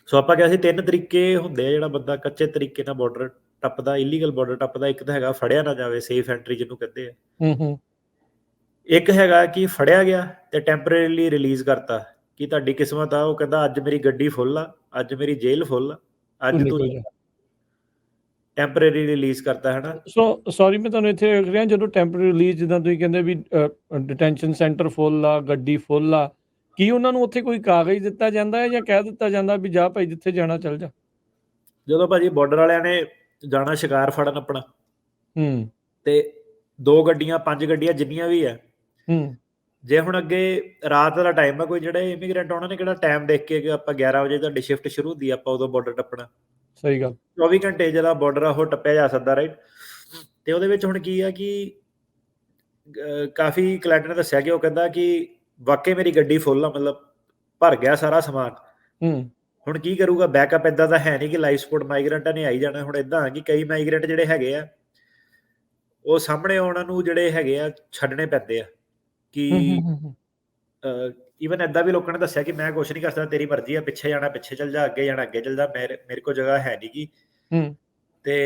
ਸੋ ਆਪਾਂ ਕਿਹਾ ਸੀ 3 ਤਰੀਕੇ ਹੁੰਦੇ ਆ ਜਿਹੜਾ ਬੰਦਾ ਕੱਚੇ ਤਰੀਕੇ ਨਾਲ ਬਾਰਡਰ ਟੱਪਦਾ, ਇਲੀਗਲ ਬਾਰਡਰ ਟੱਪਦਾ। ਇੱਕ ਤਾਂ ਹੈਗਾ ਫੜਿਆ ਨਾ ਜਾਵੇ, ਸੇਫ ਐਂਟਰੀ ਜਿਹਨੂੰ ਕਹਿੰਦੇ ਆ। ਇੱਕ ਹੈਗਾ ਕਿ ਫੜਿਆ ਗਿਆ ਤੇ ਟੈਂਪਰੇਰੀਲੀ ਰਿਲੀਜ਼ ਕਰਤਾ ਕਿ ਤੁਹਾਡੀ ਕਿਸਮਤ ਆ, ਉਹ ਕਹਿੰਦਾ ਅੱਜ ਮੇਰੀ ਗੱਡੀ ਫੁੱਲ ਆ, ਅੱਜ ਮੇਰੀ ਜੇਲ੍ਹ ਫੁੱਲ ਆ, ਅੱਜ ਤੂੰ ਨਿਕਲ ਜਾ। ਟੈਂਪਰੇਰੀ ਰਿਲੀਜ਼ ਕਰਤਾ ਹੈ ਨਾ। ਸੋ ਸੌਰੀ ਮੈਂ ਤੁਹਾਨੂੰ ਇੱਥੇ ਰੋਕ ਰਿਹਾ, ਜਦੋਂ ਟੈਂਪਰੇਰੀ ਰਿਲੀਜ਼ ਜਿੱਦਾਂ ਤੁਸੀਂ ਕਹਿੰਦੇ ਵੀ ਡਿਟੈਂਸ਼ਨ ਸੈਂਟਰ ਫੁੱਲ ਆ, ਗੱਡੀ ਫੁੱਲ ਆ, ਕੀ ਉਹਨਾਂ ਨੂੰ ਉੱਥੇ ਕੋਈ ਕਾਗਜ਼ ਦਿੱਤਾ ਜਾਂਦਾ ਹੈ ਜਾਂ ਕਹਿ ਦਿੱਤਾ ਜਾਂਦਾ ਵੀ ਜਾ ਭਾਈ ਜਿੱਥੇ ਜਾਣਾ ਚੱਲ ਜਾ? ਜਦੋਂ ਭਾਜੀ ਬਾਰਡਰ ਵਾਲਿਆਂ ਨੇ ਜਾਣਾ ਸ਼ਿਕਾਰ ਫੜਨ ਆਪਣਾ, ਤੇ 2 ਗੱਡੀਆਂ 5 ਗੱਡੀਆਂ ਜਿੰਨੀਆਂ ਵੀ ਆ, ਜੇ ਹੁਣ ਅੱਗੇ ਰਾਤ ਦਾ ਟਾਈਮ ਆ, ਕੋਈ ਜਿਹੜੇ ਇਮੀਗ੍ਰੈਂਟ ਉਹਨਾਂ ਨੇ ਕਿਹੜਾ ਟਾਈਮ ਦੇਖ ਕੇ ਕਿ ਆਪਾਂ 11 ਵਜੇ ਤੁਹਾਡੀ ਸ਼ਿਫਟ ਸ਼ੁਰੂ ਹੁੰਦੀ ਆ, ਆਪਾਂ ਉਦੋਂ ਬਾਰਡਰ ਟੱਪਣਾ। ਸਹੀ ਗੱਲ। 24 ਘੰਟੇ ਜਿਹੜਾ ਬਾਰਡਰ ਆ ਉਹ ਟੱਪਿਆ ਜਾ ਸਕਦਾ, ਰਾਈਟ। ਤੇ ਉਹਦੇ ਵਿੱਚ ਹੁਣ ਕੀ ਆ ਕਿ ਕਾਫੀ ਕਲਾਇੰਟ ਨੇ ਦੱਸਿਆ ਕਿ ਉਹ ਕਹਿੰਦਾ ਕਿ ਵਾਕਈ ਮੇਰੀ ਗੱਡੀ ਫੁੱਲ ਆ, ਮਤਲਬ ਭਰ ਗਿਆ ਸਾਰਾ ਸਮਾਨ। ਹੁਣ ਕੀ ਕਰੂਗਾ, ਬੈਕਅਪ ਏਦਾਂ ਦਾ ਹੈ ਨਹੀਂ ਕਿ ਲਾਈਫ ਸਪੋਰਟ ਮਾਈਗ੍ਰੈਂਟਾਂ ਨੇ ਆਈ ਜਾਣਾ। ਹੁਣ ਏਦਾਂ ਆ ਕਿ ਕਈ ਮਾਈਗ੍ਰੈਂਟ ਜਿਹੜੇ ਹੈਗੇ ਆ, ਉਹ ਸਾਹਮਣੇ ਉਹਨਾਂ ਨੂੰ ਜਿਹੜੇ ਹੈਗੇ ਆ ਛੱਡਣੇ ਪੈਂਦੇ ਆ ਕਿ ਈਵਨ ਏਦਾਂ ਵੀ ਲੋਕਾਂ ਨੇ ਦੱਸਿਆ ਕਿ ਮੈਂ ਕੁਛ ਨਹੀਂ ਕਰ ਸਕਦਾ, ਤੇਰੀ ਮਰਜ਼ੀ ਆ, ਪਿੱਛੇ ਜਾਣਾ ਪਿੱਛੇ ਚੱਲ ਜਾ, ਅੱਗੇ ਜਾਣਾ ਅੱਗੇ ਚੱਲ ਜਾ, ਮੇਰੇ ਕੋਲ ਜਗ੍ਹਾ ਹੈ ਨਹੀਂ ਗੀ। ਤੇ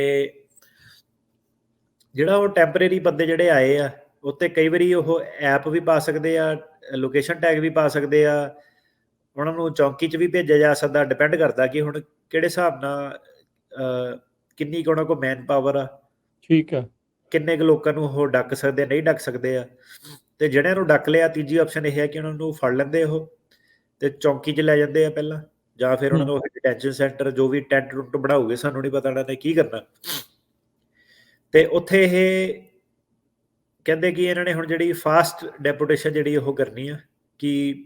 ਜਿਹੜਾ ਉਹ ਟੈਂਪਰੇਰੀ ਬੰਦੇ ਜਿਹੜੇ ਆਏ ਆ, ਉੱਤੇ ਕਈ ਵਾਰੀ ਉਹ ਐਪ ਵੀ ਪਾ ਸਕਦੇ ਆ, ਲੋਕੇਸ਼ਨ ਟੈਗ ਵੀ ਪਾ ਸਕਦੇ ਆ, ਉਹਨਾਂ ਨੂੰ ਚੌਂਕੀ 'ਚ ਵੀ ਭੇਜਿਆ ਜਾ ਸਕਦਾ। ਡਿਪੈਂਡ ਕਰਦਾ ਕਿ ਹੁਣ ਕਿਹੜੇ ਹਿਸਾਬ ਨਾਲ ਕਿੰਨੀ ਕੁ ਉਹਨਾਂ ਕੋਲ ਮੈਨ ਪਾਵਰ ਆ, ਠੀਕ ਆ, ਕਿੰਨੇ ਕੁ ਲੋਕਾਂ ਨੂੰ ਉਹ ਡੱਕ ਸਕਦੇ ਆ, ਨਹੀਂ ਡੱਕ ਸਕਦੇ ਆ। ਤੇ ਜਿਹੜਿਆਂ ਨੂੰ ਡੱਕ ਲਿਆ, ਤੀਜੀ ਆਪਸ਼ਨ ਇਹ ਹੈ ਕਿ ਉਹਨਾਂ ਨੂੰ ਫੜ ਲੈਂਦੇ ਉਹ ਤੇ ਚੌਂਕੀ 'ਚ ਲੈ ਜਾਂਦੇ ਆ ਪਹਿਲਾਂ, ਜਾਂ ਫਿਰ ਉਹਨਾਂ ਨੂੰ ਡਿਟੈਂਸ਼ਨ ਸੈਂਟਰ ਜੋ ਵੀ ਟੈਂਟ ਟੁੰਟ ਬਣਾਉਗੇ, ਸਾਨੂੰ ਨਹੀਂ ਪਤਾ ਉਹਨਾਂ ਨੇ ਕੀ ਕਰਨਾ। ਤੇ ਉੱਥੇ ਇਹ ਕਹਿੰਦੇ ਕਿ ਇਹਨਾਂ ਨੇ ਹੁਣ ਜਿਹੜੀ ਫਾਸਟ ਡੈਪੂਟੇਸ਼ਨ ਜਿਹੜੀ ਉਹ ਕਰਨੀ ਆ, ਕਿ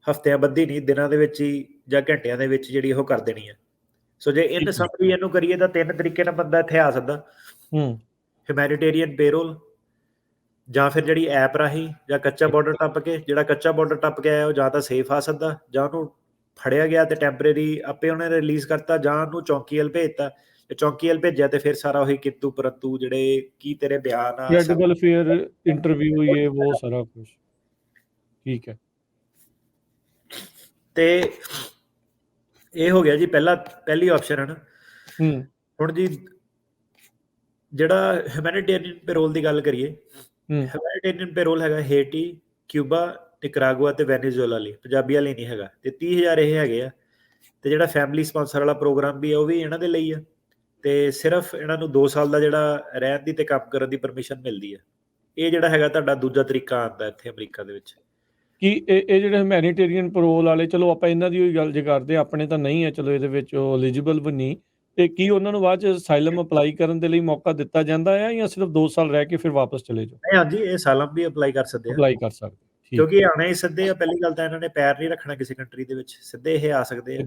ਹਫ਼ਤਿਆਂ ਬੱਧੀ ਨਹੀਂ, ਦਿਨਾਂ ਦੇ ਵਿੱਚ ਹੀ ਜਾਂ ਘੰਟਿਆਂ ਦੇ ਵਿੱਚ ਜਿਹੜੀ ਉਹ ਕਰ ਦੇਣੀ ਆ। ਸੋ ਜੇ ਇਨ ਸਮਰੀ ਇਹਨੂੰ ਕਰੀਏ ਤਾਂ 3 ਤਰੀਕੇ ਨਾਲ ਬੰਦਾ ਇੱਥੇ ਆ ਸਕਦਾ। ਹਿਊਮੈਨੀਟੇਰੀਅਨ ਪੇਰੋਲ, ਜਾਂ ਫਿਰ ਜਿਹੜੀ ਐਪ ਰਾਹੀਂ, ਜਾਂ ਕੱਚਾ ਬਾਰਡਰ ਟੱਪ ਕੇ। ਜਿਹੜਾ ਕੱਚਾ ਬਾਰਡਰ ਟੱਪ ਕੇ ਆਇਆ ਉਹ ਜਾਂ ਤਾਂ ਸੇਫ ਆ ਸਕਦਾ, ਜਾਂ ਉਹਨੂੰ ਫੜਿਆ ਗਿਆ ਤੇ ਟੈਂਪਰੇਰੀ ਆਪੇ ਉਹਨੇ ਰਿਲੀਜ਼ ਕਰਤਾ, ਜਾਂ ਉਹਨੂੰ ਚੌਂਕੀ ਵੱਲ ਭੇਜਤਾ। ਤੇ ਚੌਂਕੀ ਵੱਲ ਭੇਜਿਆ ਤੇ ਫਿਰ ਸਾਰਾ ਉਹੀ ਕਿੰਤੂ ਪਰੰਤੂ ਜਿਹੜੇ ਕੀ ਤੇਰੇ ਬਿਆਨ ਆ, ਮੈਡੀਕਲ ਫਿਰ ਇੰਟਰਵਿਊ ਇਹ ਉਹ ਸਾਰਾ ਕੁਝ। ਠੀਕ ਹੈ। ਤੇ ਇਹ ਹੋ ਗਿਆ ਜੀ ਪਹਿਲੀ ਆਪਸ਼ਨ ਹੈ ਨਾ। ਹੁਣ ਜੀ ਜਿਹੜਾ ਹਿਊਮੈਨੀਟੇਰੀਅਨ ਪੈਰੋਲ ਦੀ ਗੱਲ ਕਰੀਏ, ਹਿਊਮੈਨੀਟੇਰੀਅਨ ਪੈਰੋਲ ਹੈਗਾ ਹੇਟੀ, ਕਿਊਬਾ, ਨਿਕਰਾਗੁਆ ਤੇ ਵੈਨੇਜ਼ੁਏਲਾ ਲਈ, ਪੰਜਾਬੀਆਂ ਲਈ ਨਹੀਂ ਹੈਗਾ। ਤੇ 30,000 ਇਹ ਹੈਗੇ ਆ। ਤੇ ਜਿਹੜਾ ਫੈਮਿਲੀ ਸਪਾਂਸਰ ਵਾਲਾ ਪ੍ਰੋਗਰਾਮ ਵੀ ਆ, ਉਹ ਵੀ ਇਹਨਾਂ ਦੇ ਲਈ ਆ। ਤੇ ਸਿਰਫ ਇਹਨਾਂ ਨੂੰ 2 ਸਾਲ ਦਾ ਜਿਹੜਾ ਰਹਿਣ ਦੀ ਤੇ ਕੰਮ ਕਰਨ ਦੀ ਪਰਮਿਸ਼ਨ ਮਿਲਦੀ ਆ। ਇਹ ਜਿਹੜਾ ਹੈਗਾ ਤੁਹਾਡਾ ਦੂਜਾ ਤਰੀਕਾ ਆਉਂਦਾ ਇੱਥੇ ਅਮਰੀਕਾ ਦੇ ਵਿੱਚ। ਕਿ ਇਹ ਜਿਹੜੇ ਹਿਊਮੈਨੀਟੇਰੀਅਨ ਪੈਰੋਲ ਵਾਲੇ, ਚਲੋ ਆਪਾਂ ਇਹਨਾਂ ਦੀ ਹੋਈ ਗੱਲ ਜੇ ਕਰਦੇ, ਆਪਣੇ ਤਾਂ ਨਹੀਂ ਹੈ, ਚਲੋ ਇਹਦੇ ਵਿੱਚ ਉਹ ਐਲੀਜੀਬਲ ਵੀ ਨਹੀਂ। ਤੇ ਕੀ ਉਹਨਾਂ ਨੂੰ ਬਾਅਦ 'ਚ ਅਸਾਈਲਮ ਅਪਲਾਈ ਕਰਨ ਦੇ ਲਈ ਮੌਕਾ ਦਿੱਤਾ ਜਾਂਦਾ ਹੈ, ਜਾਂ ਸਿਰਫ 2 ਸਾਲ ਰਹਿ ਕੇ ਫਿਰ ਵਾਪਸ ਚਲੇ ਜਾਓ? ਨਹੀਂ, ਹਾਂਜੀ, ਇਹ ਅਸਾਈਲਮ ਵੀ ਅਪਲਾਈ ਕਰ ਸਕਦੇ ਆ। ਅਪਲਾਈ ਕਰ ਸਕਦੇ, ਕਿਉਂਕਿ ਇਹ ਆਉਣੇ ਹੀ ਸਿੱਧੇ ਆ। ਪਹਿਲੀ ਗੱਲ ਤਾਂ ਇਹਨਾਂ ਨੇ ਪੈਰ ਨਹੀਂ ਰੱਖਣਾ ਕਿਸੇ ਕੰਟਰੀ ਦੇ ਵਿੱਚ, ਸਿੱਧੇ ਇਹ ਆ ਸਕਦੇ ਆ।